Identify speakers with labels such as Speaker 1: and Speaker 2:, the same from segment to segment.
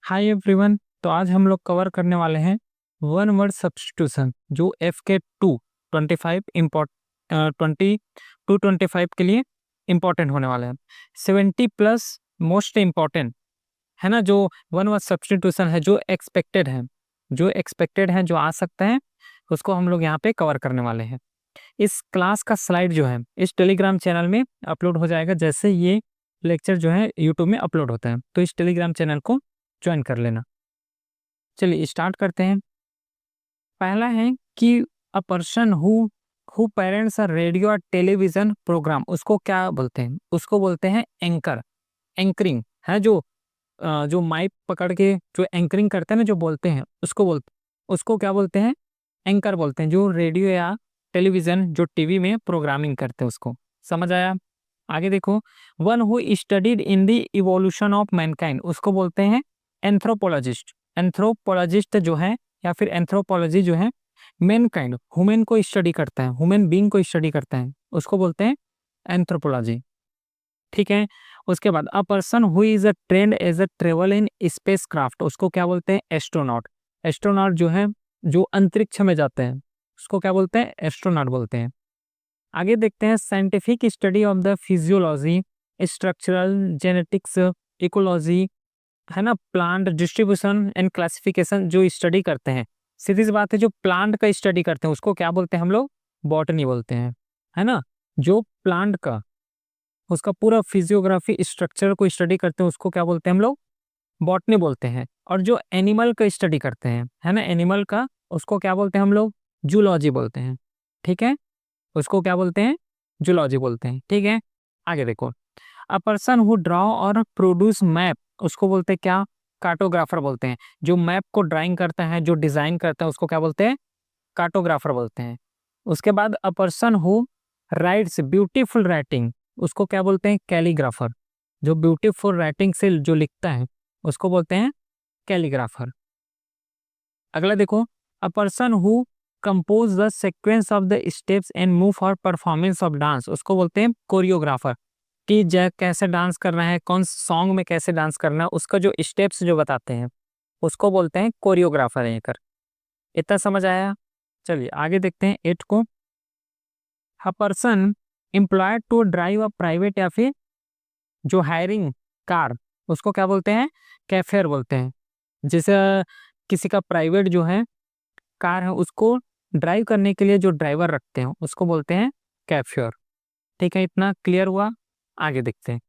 Speaker 1: Hi everyone. तो आज हम लोग कवर करने वाले हैं वन वर्ड सब्स्टिट्यूशन जो एफ के 25 इम्पोर्ट 22 25 के लिए इम्पोर्टेंट होने वाले हैं। 70 प्लस मोस्ट इम्पोर्टेंट है ना, जो वन वर्ड सब्स्टिट्यूशन है, जो एक्सपेक्टेड है जो आ सकते हैं, उसको हम लोग यहाँ पे कवर करने वाले हैं। इस क्लास का स्लाइड जो है इस टेलीग्राम चैनल में अपलोड हो जाएगा। जैसे ये लेक्चर जो है यूट्यूब में अपलोड होता है, तो इस टेलीग्राम चैनल को ज्वाइन कर लेना। चलिए स्टार्ट करते हैं। पहला है कि अ person who parents a radio और टेलीविजन प्रोग्राम, उसको क्या बोलते हैं? उसको बोलते हैं एंकर। एंकरिंग है जो माइक पकड़ के जो एंकरिंग करते हैं ना, जो बोलते हैं, उसको क्या बोलते हैं? एंकर बोलते हैं। जो रेडियो या टेलीविजन जो टीवी में प्रोग्रामिंग करते हैं उसको। समझ आया? आगे देखो। One who studied in the evolution of Mankind, उसको बोलते हैं एंथ्रोपोलॉजिस्ट। एंथ्रोपोलॉजिस्ट जो है या फिर एंथ्रोपोलॉजी जो है मैनकाइंड, ह्यूमन को स्टडी करता है, ह्यूमन बीइंग को स्टडी करता है, उसको बोलते हैं एंथ्रोपोलॉजी। ठीक है। उसके बाद a person who is a trained as a travel in spacecraft, उसको क्या बोलते हैं? एस्ट्रोनॉट। एस्ट्रोनॉट जो है जो अंतरिक्ष में जाते हैं, उसको क्या बोलते हैं? एस्ट्रोनॉट बोलते हैं। आगे देखते हैं। Scientific study of the physiology, structural, genetics, ecology, है ना, प्लांट डिस्ट्रीब्यूशन एंड क्लासिफिकेशन जो स्टडी करते हैं। सीधी सी बात है, जो प्लांट का स्टडी करते हैं उसको क्या बोलते हैं हम लोग? बॉटनी बोलते हैं, है ना। जो प्लांट का उसका पूरा फिजियोग्राफी स्ट्रक्चर को स्टडी करते हैं उसको क्या बोलते हैं हम लोग? बॉटनी बोलते हैं। और जो एनिमल का स्टडी करते हैं, है ना, एनिमल का, उसको क्या बोलते हैं हम लोग? जूलॉजी बोलते हैं। ठीक है, उसको क्या बोलते हैं? जूलॉजी बोलते हैं। ठीक है। आगे देखो। अ पर्सन हु ड्रॉ और प्रोड्यूस मैप, उसको बोलते हैं क्या? कार्टोग्राफर बोलते हैं। जो मैप को ड्राइंग करता है, जो डिजाइन करता है, उसको क्या बोलते हैं? कार्टोग्राफर बोलते हैं। उसके बाद a person who rights beautiful writing, उसको क्या बोलते हैं? कैलीग्राफर। जो ब्यूटीफुल राइटिंग से जो लिखता है उसको बोलते हैं कैलीग्राफर। अगला देखो। A person who compose the sequence of the steps and move for performance of dance, उसको बोलते हैं कोरियोग्राफर। कि कैसे डांस करना है, कौन सॉन्ग में कैसे डांस करना है, उसका जो स्टेप्स जो बताते हैं उसको बोलते हैं कोरियोग्राफर एंकर। इतना समझ आया? चलिए आगे देखते हैं 8 को। A person employed to drive a private या फिर जो हायरिंग कार, उसको क्या बोलते हैं? कैफेयर बोलते हैं। जैसे किसी का प्राइवेट जो है कार है, उसको ड्राइव करने के लिए जो ड्राइवर रखते हैं उसको बोलते हैं कैफेयर। ठीक है, इतना क्लियर हुआ? आगे देखते हैं।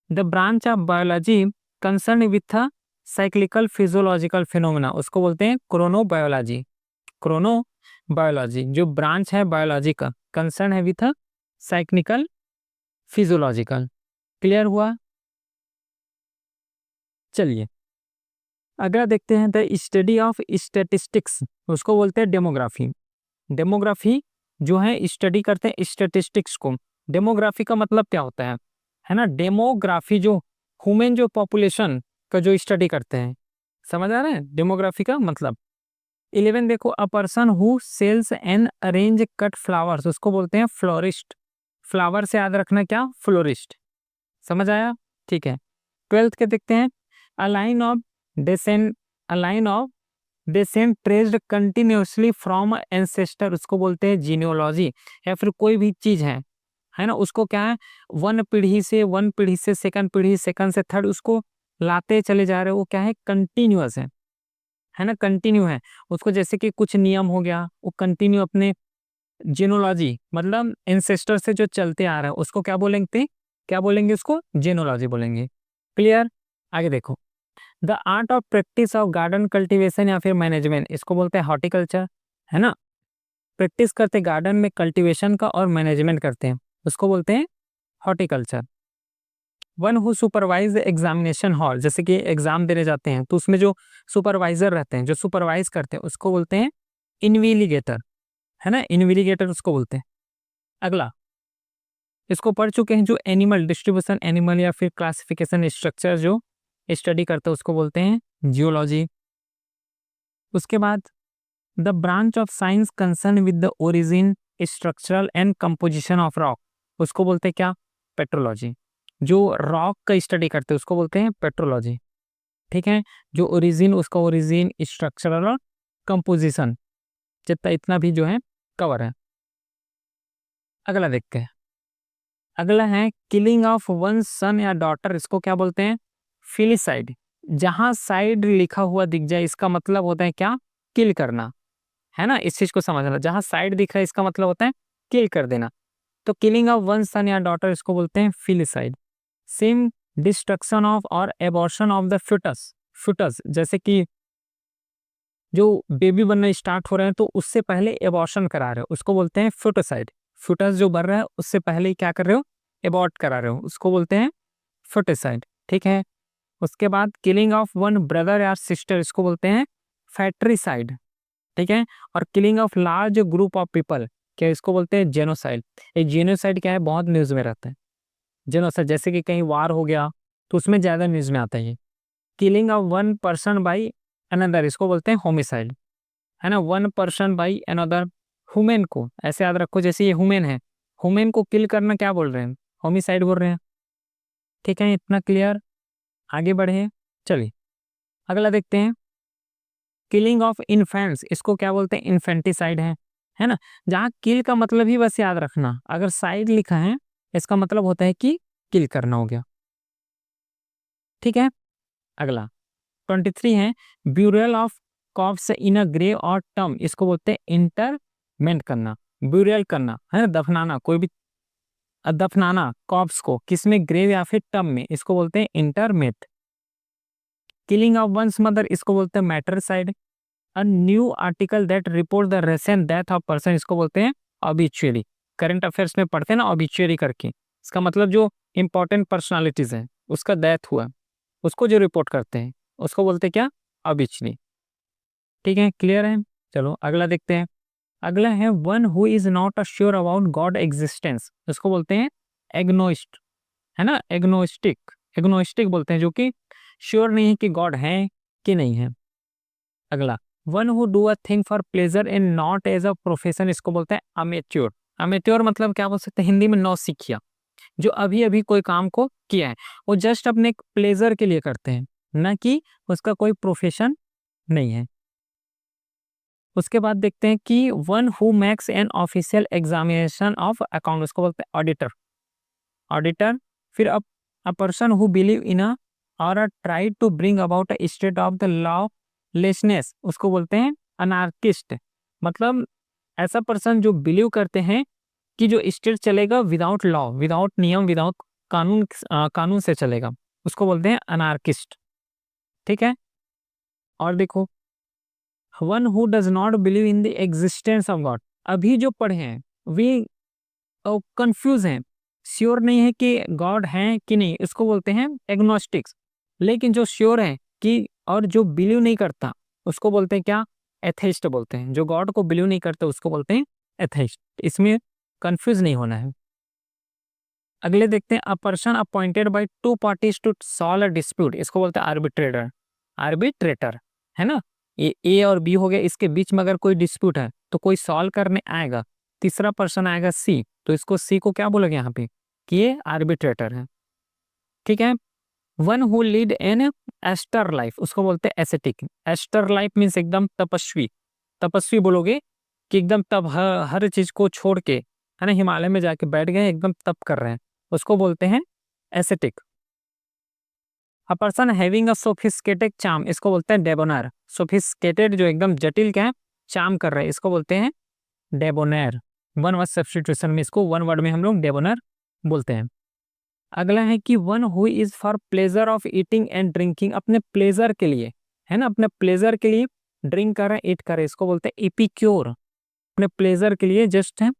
Speaker 1: The branch of biology concern with cyclical physiological phenomena, उसको बोलते हैं क्रोनोबायोलॉजी। क्रोनोबायोलॉजी जो ब्रांच है बायोलॉजी का, कंसर्न है विथ साइक्लिकल फिजियोलॉजिकल। क्लियर हुआ? चलिए अगला देखते हैं। द स्टडी ऑफ स्टैटिस्टिक्स, उसको बोलते हैं डेमोग्राफी। डेमोग्राफी जो है स्टडी करते हैं स्टैटिस्टिक्स को। डेमोग्राफी का मतलब क्या होता है ना, डेमोग्राफी जो ह्यूमन जो पॉपुलेशन का जो स्टडी करते हैं। समझ आ रहा है डेमोग्राफी का मतलब? 11 देखो। A person who sells and arrange cut flowers, उसको बोलते हैं फ्लोरिस्ट। फ्लावर से याद रखना क्या? फ्लोरिस्ट। समझ आया? ठीक है। 12th के देखते हैं। A line of descent a line of descent traced continuously from ancestor, उसको बोलते हैं जीनियोलॉजी। या फिर कोई भी चीज है ना, उसको क्या है, वन पीढ़ी से सेकंड पीढ़ी, सेकंड से थर्ड, उसको लाते चले जा रहे हो, वो क्या है? कंटिन्यूअस है ना, कंटिन्यू है। उसको जैसे कि कुछ नियम हो गया, वो कंटिन्यू अपने जीनोलॉजी मतलब एंसेस्टर से जो चलते आ रहा है उसको क्या बोलेंगे? क्या बोलेंगे उसको? जीनोलॉजी बोलेंगे। क्लियर? आगे देखो। The art of practice of garden cultivation या फिर मैनेजमेंट, इसको बोलते हैं हॉर्टिकल्चर। है ना, प्रैक्टिस करते गार्डन में कल्टीवेशन का और मैनेजमेंट करते हैं, उसको बोलते हैं horticulture. One who supervise examination hall, जैसे कि एग्जाम देने जाते हैं तो उसमें जो सुपरवाइजर रहते हैं, जो सुपरवाइज करते हैं, उसको बोलते हैं इनविलिगेटर। है ना, इनविलिगेटर उसको बोलते हैं। अगला इसको पढ़ चुके हैं, जो एनिमल डिस्ट्रीब्यूशन एनिमल या फिर क्लासिफिकेशन स्ट्रक्चर जो स्टडी करते हैं उसको बोलते हैं जियोलॉजी। उसके बाद the branch of science concern with the origin, structural and composition of rock, उसको बोलते हैं क्या? पेट्रोलॉजी। जो रॉक का स्टडी करते हैं उसको बोलते हैं पेट्रोलॉजी। ठीक है, जो ओरिजिन, उसका ओरिजिन, स्ट्रक्चरल और कंपोजिशन, जितना इतना भी जो है कवर है। अगला देखते हैं। अगला है किलिंग ऑफ वन सन या डॉटर, इसको क्या बोलते हैं? फिलिसाइड। जहां साइड लिखा हुआ दिख जाए इसका मतलब होता है क्या? किल करना, है ना, इस चीज को समझना। जहां साइड दिख रहा है इसका मतलब होता है किल कर देना। तो किलिंग ऑफ वन सन या डॉटर इसको बोलते हैं filicide. Same destruction of or abortion of the fetus, fetus जैसे कि जो बेबी बनना स्टार्ट हो रहे हैं तो उससे पहले एबॉर्शन करा रहे हो उसको बोलते हैं फिटोसाइड। फिटस जो बन रहा है उससे पहले ही क्या कर रहे हो? एबॉर्ट करा रहे हो, उसको बोलते हैं फिटोसाइड। ठीक है। उसके बाद किलिंग ऑफ वन ब्रदर या सिस्टर, इसको बोलते हैं फैट्रिसाइड। ठीक है। और killing of large group of people, क्या इसको बोलते हैं? जेनोसाइड। ये जेनोसाइड क्या है? बहुत न्यूज में रहता है जेनोसाइड, जैसे कि कहीं वार हो गया तो उसमें ज्यादा न्यूज में आता है ये। Killing of one person by another, इसको बोलते हैं होमिसाइड, है ना। One person by another, human को ऐसे याद रखो, जैसे ये ह्यूमन है, ह्यूमन को किल करना क्या बोल रहे हैं? होमिसाइड बोल रहे हैं। ठीक है, इतना क्लियर। आगे बढ़े, चलिए अगला देखते हैं। किलिंग ऑफ इन्फेंट्स, इसको क्या बोलते हैं? इन्फेंटिसाइड है ना। जहाँ किल का मतलब ही बस याद रखना, अगर साइड लिखा है इसका मतलब होता है कि किल करना हो गया। ठीक है। अगला 23 है burial of corpse in a grave or टर्म, इसको बोलते हैं इंटरमेंट करना, ब्यूरियल करना, है ना, दफनाना, कोई भी दफनाना कॉप्स को, किसमें? ग्रेव या फिर टर्म में, इसको बोलते हैं इंटरमेट। किलिंग ऑफ वंस मदर, इसको बोलते हैं matricide. A new article that report the recent death of person, इसको बोलते हैं ऑबिचुअरी। करंट अफेयर्स में पढ़ते हैं ना ऑबिचुअरी करके, इसका मतलब जो इंपॉर्टेंट पर्सनालिटीज है उसका डेथ हुआ, उसको जो रिपोर्ट करते हैं उसको बोलते हैं क्या? ऑबिचुअरी। ठीक है, क्लियर है। चलो अगला देखते हैं। अगला है one who is not a sure about God existence, इसको बोलते हैं एग्नोइस्ट, है ना, एग्नोस्टिक। एग्नोस्टिक बोलते हैं जो कि श्योर नहीं है कि गॉड है कि नहीं है। अगला one who do a thing for pleasure and not as a profession, इसको बोलते हैं अमेच्योर। अमेच्योर मतलब क्या बोल सकते हैं हिंदी में? नौसिखिया, जो अभी अभी कोई काम को किया है, वो जस्ट अपने प्लेजर के लिए करते हैं, ना कि उसका कोई प्रोफेशन नहीं है। उसके बाद देखते हैं कि one who makes an official examination of account, उसको बोलते हैं ऑडिटर। ऑडिटर। फिर a person who believe in a और try to bring about a state of the lawlessness, उसको बोलते हैं अनार्किस्ट। मतलब ऐसा पर्सन जो बिलीव करते हैं कि जो स्टेट चलेगा विदाउट लॉ, विदाउट नियम, विदाउट कानून, कानून से चलेगा, उसको बोलते हैं अनार्किस्ट। ठीक है। और देखो one who does not believe in the existence of God, अभी जो पढ़े हैं वे कंफ्यूज हैं, श्योर नहीं है कि गॉड है कि नहीं, इसको बोलते हैं एग्नोस्टिक्स। लेकिन जो श्योर है कि और जो बिलीव नहीं करता उसको बोलते हैं क्या? एथेइस्ट बोलते हैं। जो गॉड को बिलीव नहीं करता उसको बोलते हैं एथेइस्ट। इसमें कंफ्यूज नहीं होना है। अगले देखते हैं a person appointed by two parties to solve a dispute, इसको बोलते हैं आर्बिट्रेटर। आर्बिट्रेटर, है ना। ये ए और बी हो गया, इसके बीच में अगर कोई डिस्प्यूट है तो कोई सॉल्व करने आएगा, तीसरा पर्सन आएगा सी, तो इसको सी को क्या बोलोगे यहाँ पे? कि ये आर्बिट्रेटर है। ठीक है। One who lead an austere life, उसको बोलते हैं एसेटिक। एस्टर लाइफ मीन्स एकदम तपस्वी, तपस्वी बोलोगे कि एकदम तब हर चीज को छोड़ के, है ना, हिमालय में जाके बैठ गए, एकदम तप कर रहे हैं, उसको बोलते हैं ascetic. A person having a sophisticated charm, इसको बोलते हैं डेबोनार। सोफिस्टिकेटेड जो एकदम जटिल क्या है, चार्म कर रहे हैं, इसको बोलते हैं डेबोनेर। वन वर्ड सब्स्टिट्यूशन में इसको वन वर्ड में हम लोग डेबोनर बोलते हैं। अगला है कि one who is for pleasure of eating and drinking, अपने प्लेजर के लिए, है ना, अपने प्लेजर के लिए ड्रिंक कर रहे हैं, ईट कर रहे हैं, इसको बोलते हैं इपिक्योर। अपने प्लेजर के लिए जस्ट है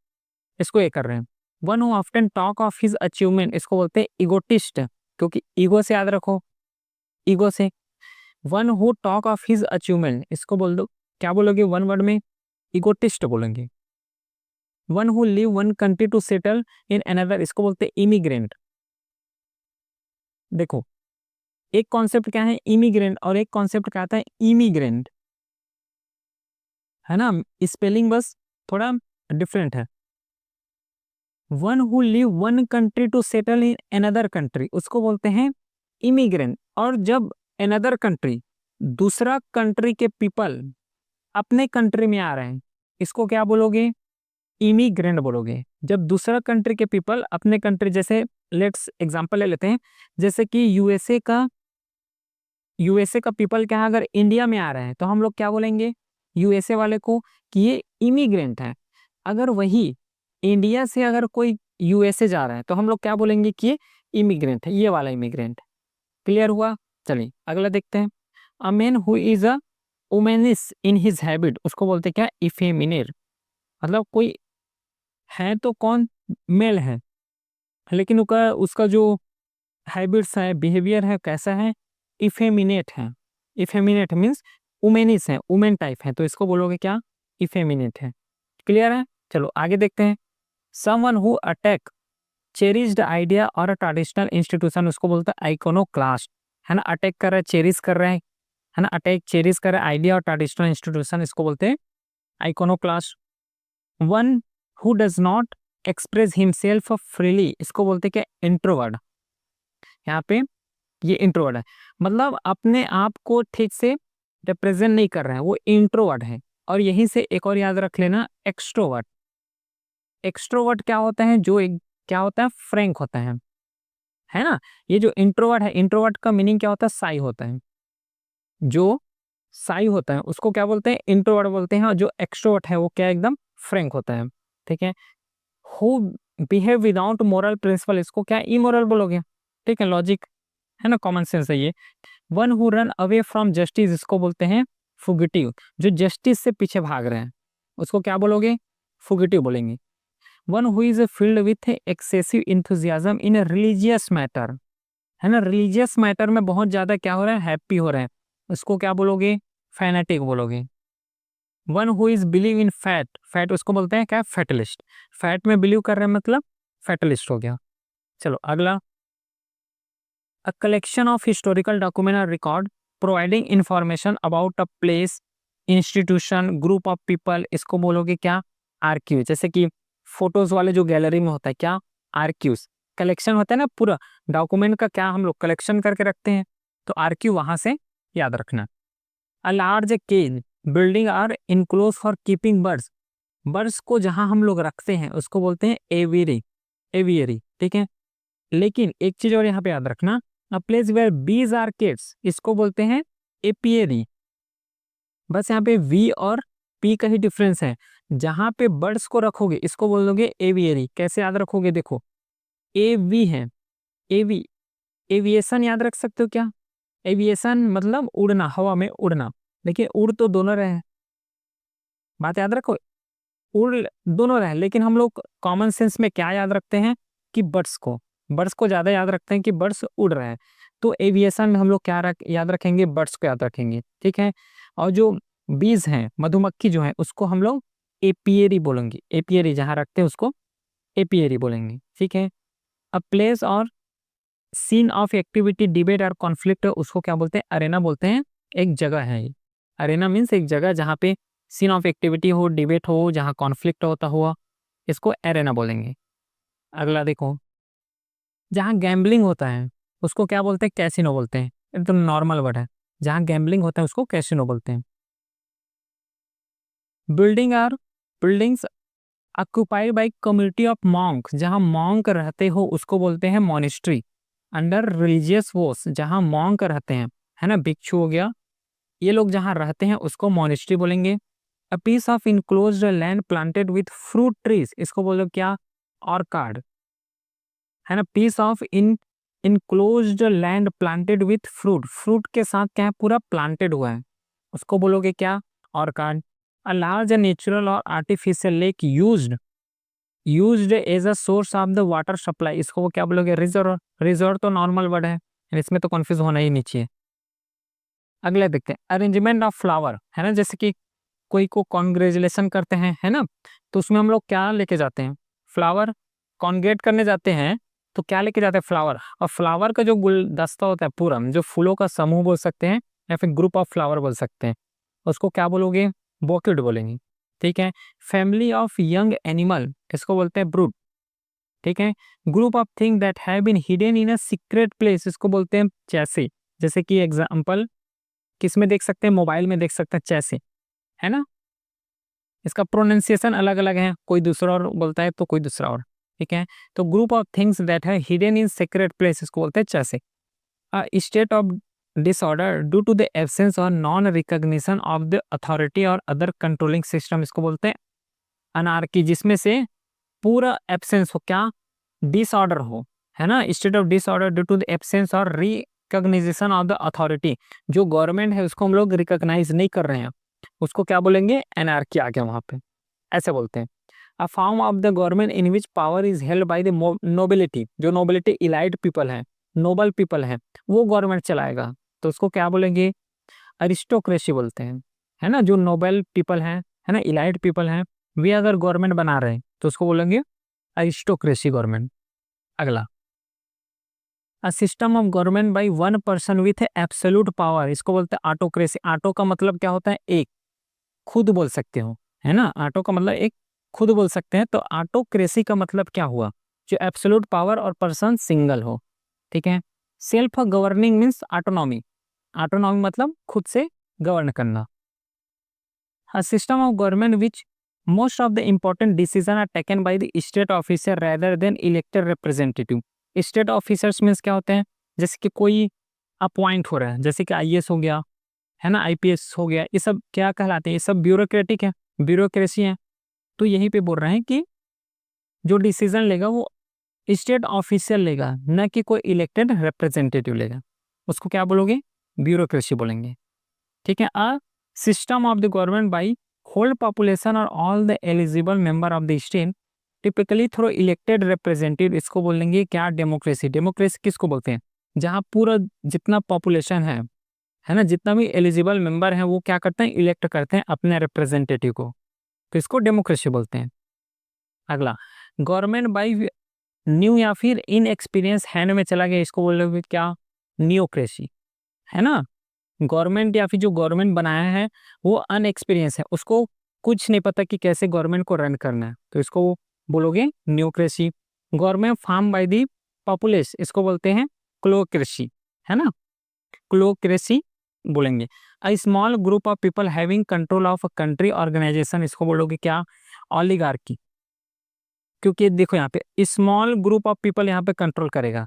Speaker 1: इसको ये कर रहे हैं। One who often talk of his achievement, इसको बोलते हैं इगोटिस्ट, क्योंकि ईगो से याद रखो, ईगो से। One who talk of his achievement, इसको बोल दो क्या बोलोगे वन वर्ड में? इगोटिस्ट बोलेंगे। One who live one country to settle in another, इसको बोलते हैं इमिग्रेंट। देखो एक कॉन्सेप्ट क्या है इमिग्रेंट, और एक कॉन्सेप्ट क्या आता है इमिग्रेंट, है ना, स्पेलिंग बस थोड़ा डिफरेंट है। One who live one country to settle in another country, उसको बोलते हैं इमिग्रेंट। और जब अनदर कंट्री, दूसरा कंट्री के पीपल अपने कंट्री में आ रहे हैं, इसको क्या बोलोगे? इमिग्रेंट बोलोगे। जब दूसरा कंट्री के पीपल अपने कंट्री, जैसे लेट्स एग्जांपल ले लेते हैं, जैसे कि यूएसए का पीपल क्या है, अगर इंडिया में आ रहे हैं तो हम लोग क्या बोलेंगे यूएसए वाले को कि ये इमिग्रेंट है। अगर वही इंडिया से अगर कोई यूएसए जा रहा है तो हम लोग क्या बोलेंगे कि ये इमिग्रेंट है, ये वाला इमिग्रेंट। क्लियर हुआ? चलिए अगला देखते हैं। A man who is a womanish in his habit, उसको बोलते हैं क्या? इफेमिनेट। मतलब कोई है तो कौन? मेल है, लेकिन उसका उसका जो हैबिट्स है, बिहेवियर है, कैसा है? इफेमिनेट है। इफेमिनेट मीन्स वुमेनिस है, वुमेन टाइप है, तो इसको बोलोगे क्या? इफेमिनेट है। क्लियर है? चलो आगे देखते हैं। Someone who attack cherished idea और अ ट्रेडिशनल इंस्टीट्यूशन, उसको बोलते हैं आइकोनोक्लास्ट। है ना, अटैक कर रहा है, चेरिश कर रहा है ना, अटैक चेरिश कर रहा है आइडिया और ट्रेडिशनल इंस्टीट्यूशन, इसको बोलते हैं iconoclast. One who does not express himself freely, इसको बोलते हैं क्या? इंट्रोवर्ट। यहाँ पे ये इंट्रोवर्ट है, मतलब अपने आप को ठीक से रिप्रेजेंट नहीं कर रहा है, वो इंट्रोवर्ट है। और यहीं से एक और याद रख लेना, एक्सट्रोवर्ट। एक्सट्रोवर्ट क्या होता है? जो एक क्या होता है? फ्रैंक होता है ना। ये जो इंट्रोवर्ट है, इंट्रोवर्ट का मीनिंग क्या होता है? साई होता है। जो साई होता है उसको क्या बोलते हैं? इंट्रोवर्ट बोलते हैं। और जो एक्सट्रोवर्ट है वो क्या? एकदम फ्रैंक होता है। ठीक है। Who behave without moral principle, इसको क्या? इमोरल बोलोगे। ठीक है, लॉजिक है ना, कॉमन सेंस है ये। One who run away from justice, इसको बोलते हैं फुगिटिव। जो जस्टिस से पीछे भाग रहे हैं उसको क्या बोलोगे? फुगिटिव बोलेंगे। One who is field with excessive enthusiasm in religious matter, है ना, रिलीजियस मैटर में बहुत ज्यादा क्या हो रहा है? हैप्पी हो रहे हैं, उसको क्या बोलोगे? फैनेटिक बोलोगे। One who is believe in fat, fat उसको बोलते हैं क्या? फैटलिस्ट। फैट में बिलीव कर रहे हैं मतलब फैटलिस्ट हो गया। चलो अगला। A collection of historical document or record providing information about a place, institution, group of people, इसको बोलोगे क्या? आर्क्यूज। जैसे कि फोटोज वाले जो गैलरी में होता है क्या? आर्क्यूज। कलेक्शन होता है ना, पूरा डॉक्यूमेंट का क्या हम लोग कलेक्शन करके रखते हैं, तो आर्क्यू वहां से याद रखना। A large cage building or enclose for keeping birds, birds को जहां हम लोग रखते हैं उसको बोलते हैं एवियरी। एवियरी, ठीक है। लेकिन एक चीज और यहाँ पे याद रखना, a place where bees are केट्स, इसको बोलते हैं एपियरी। बस यहाँ पे वी और पी का ही डिफरेंस है। जहां पे बर्ड्स को रखोगे इसको बोलोगे एवियरी। कैसे याद रखोगे? देखो, ए वी है, एवी, एविएशन याद रख सकते हो क्या? एविएशन मतलब उड़ना, हवा में उड़ना। देखिए उड़ तो दोनों रहे हैं, बात याद रखो, उड़ दोनों रहे, लेकिन हम लोग कॉमन सेंस में क्या याद रखते हैं? कि बर्ड्स को ज्यादा याद रखते हैं कि बर्ड्स उड़ रहे हैं। तो एविएशन में हम लोग क्या याद रखेंगे? बर्ड्स को याद रखेंगे। ठीक है। और जो बीज हैं, मधुमक्खी जो है, उसको हम लोग एपियरी बोलेंगे। एपियरी जहां रखते हैं उसको एपियरी बोलेंगे। ठीक है। अब प्लेस और सीन ऑफ एक्टिविटी, डिबेट और कॉन्फ्लिक्ट, उसको क्या बोलते हैं? अरेना बोलते हैं। एक जगह है ये, अरेना मीन्स एक जगह जहाँ पे सीन ऑफ एक्टिविटी हो, डिबेट हो, जहाँ कॉन्फ्लिक्ट होता हुआ, इसको एरेना बोलेंगे। अगला देखो, जहाँ गैम्बलिंग होता है उसको क्या बोलते हैं? कैसीनो बोलते हैं। एकदम नॉर्मल वर्ड है, जहाँ गैम्बलिंग होता है उसको कैसीनो बोलते हैं। Buildings occupied by community of monk, जहाँ मॉन्क रहते हो उसको बोलते हैं मॉनेस्ट्री। अंडर रिलीजियस वॉस, जहाँ मॉन्क रहते हैं, है ना, भिक्षु हो गया, ये लोग जहाँ रहते हैं उसको मॉनेस्ट्री बोलेंगे। A piece of enclosed land planted with fruit trees, इसको बोलो क्या? ऑर्कार्ड, है ना। Piece of enclosed land planted with fruit, fruit के साथ क्या है? पूरा प्लांटेड हुआ है, उसको बोलोगे क्या? Orchard. A large natural or artificial lake used as a source of the water supply, इसको वो क्या बोलोगे? रिजर्व। रिजर्व तो नॉर्मल वर्ड है, इसमें तो कंफ्यूज होना ही नहीं चाहिए। अगले देखते हैं, अरेंजमेंट ऑफ फ्लावर, है ना, जैसे कि कोई को कॉन्ग्रेचुलेशन करते हैं, है ना, तो उसमें हम लोग क्या लेके जाते हैं? फ्लावर। कॉन्ग्रेट करने जाते हैं तो क्या लेके जाते हैं? फ्लावर। और फ्लावर का जो गुलदस्ता होता है, पूरा जो फूलों का समूह बोल सकते हैं, या फिर ग्रुप ऑफ फ्लावर बोल सकते हैं, उसको क्या बोलोगे? बोकेट बोलेंगे। ठीक है। फैमिली ऑफ यंग एनिमल, इसको बोलते हैं ब्रूड। ठीक है। Group of thing that have been hidden in a secret place, इसको बोलते हैं चैसे। जैसे कि एग्जाम्पल किस में देख सकते हैं, मोबाइल में देख सकते हैं, चैसे, है ना। इसका प्रोनाउंसिएशन अलग अलग है, कोई दूसरा और बोलता है तो कोई दूसरा और, ठीक है। तो ग्रुप ऑफ थिंग्स दैट है हिडन इन सीक्रेट प्लेस इसको बोलते हैं चैसे। A state of disorder due to the absence or non-recognition of the authority or other controlling system इसको बोलते हैं अनार्की, जिसमें से पूरा एब्सेंस हो, क्या, डिसऑर्डर हो, है ना। State of disorder due to the absence or recognition of the authority, जो गवर्नमेंट है उसको हम लोग रिकॉग्नाइज नहीं कर रहे हैं, उसको क्या बोलेंगे, एनार्की आ गया वहां पे, ऐसे बोलते हैं। A form of the government in which power is held by the nobility, जो नोबिलिटी इलाइट पीपल है, नोबल पीपल है, वो गवर्नमेंट चलाएगा, तो उसको क्या बोलेंगे, अरिस्टोक्रेसी बोलते हैं, है ना। जो नोबल पीपल है ना, इलाइट पीपल हैं, वे अगर गवर्नमेंट बना रहे हैं तो उसको बोलेंगे अरिस्टोक्रेसी गवर्नमेंट। अगला, अ system of government by one person with absolute power इसको बोलते हैं ऑटोक्रेसी। ऑटो का मतलब क्या होता है, एक, खुद बोल सकते हो, है ना। ऑटो का मतलब एक, खुद बोल सकते हैं, तो ऑटोक्रेसी का मतलब क्या हुआ, जो एब्सोल्यूट पावर और पर्सन सिंगल हो, ठीक है। Self governing means autonomy, autonomy मतलब खुद से गवर्न करना। A system of government which most of the important decisions are taken by the state officer rather than elected representative. State officers means क्या होते हैं, जैसे कि कोई अपॉइंट हो रहा है, जैसे कि आईएएस हो गया, है ना, आईपीएस हो गया, ये सब क्या कहलाते हैं, ये सब ब्यूरोक्रेटिक है, ब्यूरोक्रेसी है। तो यहीं पे बोल रहे हैं कि जो डिसीजन लेगा वो स्टेट ऑफिशियल लेगा, न कि कोई इलेक्टेड रिप्रेजेंटेटिव लेगा, उसको क्या बोलोगे, ब्यूरोक्रेसी बोलेंगे, ठीक है। A system of the government by whole population और all the eligible member of the state typically through elected representative इसको बोलेंगे क्या, डेमोक्रेसी। डेमोक्रेसी किसको बोलते हैं, जहाँ पूरा जितना पॉपुलेशन है ना, जितना भी एलिजिबल मेंबर है वो क्या करते हैं, इलेक्ट करते हैं अपने रिप्रेजेंटेटिव को, तो इसको डेमोक्रेसी बोलते हैं। अगला, गवर्नमेंट बाई न्यू या फिर इन एक्सपीरियंस हैंड में चला गया, इसको बोलोगे क्या, नियोक्रेसी, है ना। गवर्नमेंट या फिर जो गवर्नमेंट बनाया है वो अनएक्सपीरियंस है, उसको कुछ नहीं पता कि कैसे गवर्नमेंट को रन करना है, तो इसको बोलोगे न्यूक्रेसी। Government form by the populace इसको बोलते हैं क्लोक्रेसी, है ना, क्लोक्रेसी बोलेंगे। A small group of people having control of a country organization इसको बोलोगे क्या, ऑलिगार्की। क्योंकि देखो यहाँ पे स्मॉल ग्रुप ऑफ पीपल यहाँ पे कंट्रोल करेगा,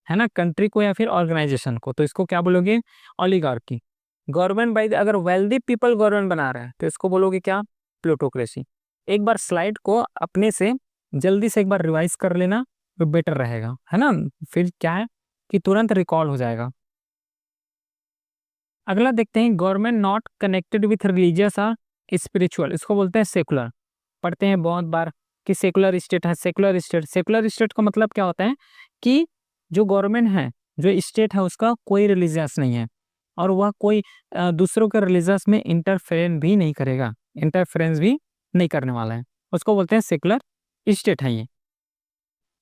Speaker 1: है ना, कंट्री को या फिर ऑर्गेनाइजेशन को, तो इसको क्या बोलोगे, ऑलिगार्की। गवर्नमेंट बाय अगर वेल्दी पीपल गवर्नमेंट बना रहा है तो इसको बोलोगे क्या, प्लूटोक्रेसी। एक बार स्लाइड को अपने से जल्दी से एक बार रिवाइज कर लेना तो बेटर रहेगा, है ना, फिर क्या है कि तुरंत रिकॉल हो जाएगा। अगला देखते हैं, government not connected with religious और स्पिरिचुअल इसको बोलते हैं सेकुलर। पढ़ते हैं बहुत बार कि सेकुलर स्टेट है, सेकुलर स्टेट। सेकुलर स्टेट का मतलब क्या होता है कि जो गवर्नमेंट है, जो स्टेट है उसका कोई रिलीजियस नहीं है और वह कोई दूसरों के रिलीजियस में इंटरफेरेंस भी नहीं करेगा, इंटरफेरेंस भी नहीं करने वाला है, उसको बोलते हैं सेकुलर स्टेट है ये।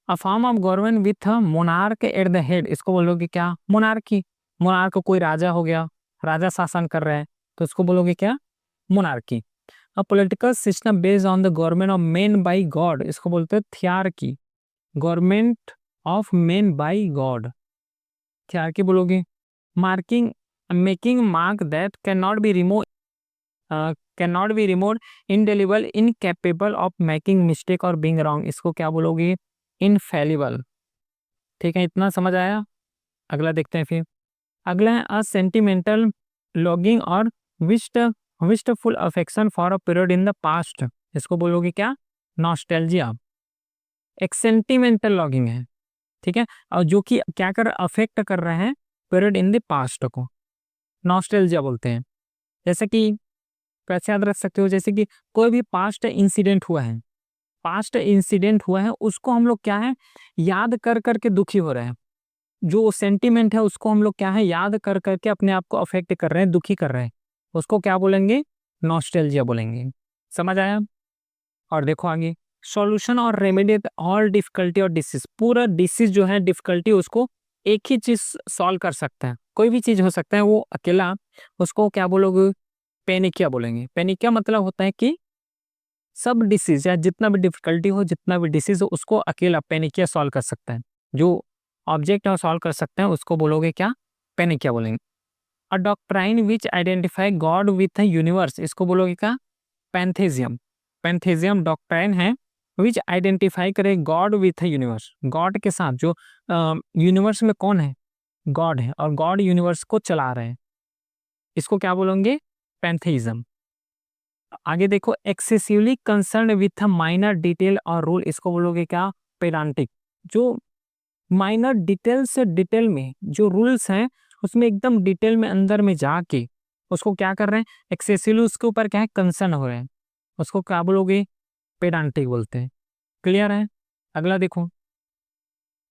Speaker 1: A form of government with monarch at the head इसको बोलोगे क्या, मोनार्की। मोनार्क कोई राजा हो गया, राजा शासन कर रहा है, तो उसको बोलोगे क्या, monarchy. A political system based on the government of men by god इसको बोलते हैं thearchy. Government of men by god, thearchy बोलोगे। Marking making mark that can not be remove, can not be remove, indelible, incapable of making mistake और being wrong इसको क्या बोलोगे, infallible. ठीक है, इतना समझ आया। अगला देखते हैं फिर। अगला है अ सेंटिमेंटल लॉगिंग और wist wistful affection for a period in the past इसको बोलोगे क्या, नॉस्टैल्जिया। एक सेंटिमेंटल लॉगिंग है, ठीक है, और जो कि क्या कर अफेक्ट कर रहा है पीरियड इन द पास्ट को, नॉस्टैल्जिया बोलते हैं। जैसे कि कैसे याद रख सकते हो, जैसे कि कोई भी पास्ट इंसिडेंट हुआ है, पास्ट इंसिडेंट हुआ है उसको हम लोग क्या है याद कर करके दुखी हो रहे हैं, जो सेंटीमेंट है उसको हम लोग क्या है याद कर करके अपने आप को अफेक्ट कर रहे हैं, दुखी कर रहे हैं, उसको क्या बोलेंगे, नॉस्टैल्जिया बोलेंगे। समझ आया। और देखो आगे, सॉल्यूशन और रेमेडी ऑल डिफिकल्टी और डिसीज। पूरा डिसीज जो है डिफिकल्टी उसको एक ही चीज सॉल्व कर सकता है, कोई भी चीज हो सकता है वो अकेला, उसको क्या बोलोगे, पेनिकिया बोलेंगे। पेनिकिया मतलब होता है कि सब डिसीज या जितना भी डिफिकल्टी हो, जितना भी डिसीज हो उसको अकेला पेनिकिया सॉल्व कर सकता है, जो ऑब्जेक्ट है सॉल्व कर सकते हैं उसको बोलोगे क्या, पैनिक क्या बोलेंगे? A doctrine which identify god with a universe, इसको बोलोगे क्या? पैंथेजियम। पैंथेजियम डॉक्ट्राइन है विच आइडेंटिफाई करे god with a universe, god के साथ जो यूनिवर्स में कौन है? गॉड है, और गॉड यूनिवर्स को चला रहे हैं, इसको क्या बोलेंगे? पैंथेइज्म। आगे देखो, excessively concern with a minor detail और रूल, इसको बोलोगे क्या? पेडांटिक। जो माइनर डिटेल से डिटेल में जो रूल्स हैं उसमें एकदम डिटेल में अंदर में जाके उसको क्या कर रहे हैं? एक्सेसिवली उसके ऊपर क्या है? कंसर्न हो रहे हैं, उसको क्या बोलोगे? पेडांटिक बोलते हैं। क्लियर है? अगला देखो,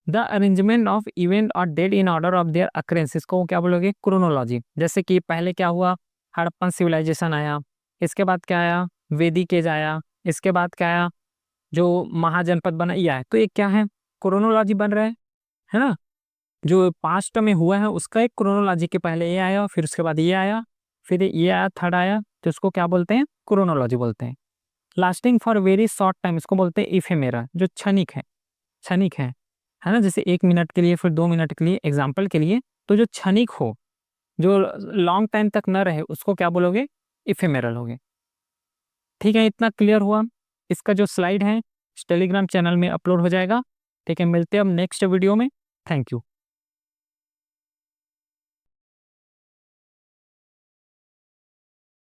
Speaker 1: the arrangement of event or date in order of their occurrence, इसको क्या बोलोगे? क्रोनोलॉजी। जैसे कि पहले क्या हुआ? हड़प्पन सिविलाइजेशन आया, इसके बाद क्या आया? वैदिक एज आया, इसके बाद क्या आया? जो महाजनपद बना, ये आया। तो ये क्या है? क्रोनोलॉजी बन रहा है ना? जो पास्ट में हुआ है उसका एक क्रोनोलॉजी के पहले ये आया, फिर उसके बाद ये आया, फिर ये आया, थर्ड आया, तो उसको क्या बोलते हैं? क्रोनोलॉजी बोलते हैं। Lasting for very short time, इसको बोलते हैं इफेमेरा, जो क्षणिक है। क्षणिक है ना? जैसे 1 मिनट के लिए, फिर 2 मिनट के लिए, एग्जाम्पल के लिए। तो जो क्षणिक हो, जो लॉन्ग टाइम तक न रहे, उसको क्या बोलोगे? इफेमेरल होगे। ठीक है, इतना क्लियर हुआ। इसका जो स्लाइड है टेलीग्राम चैनल में अपलोड हो जाएगा। ठीक है, मिलते हैं अब नेक्स्ट वीडियो में। Thank you.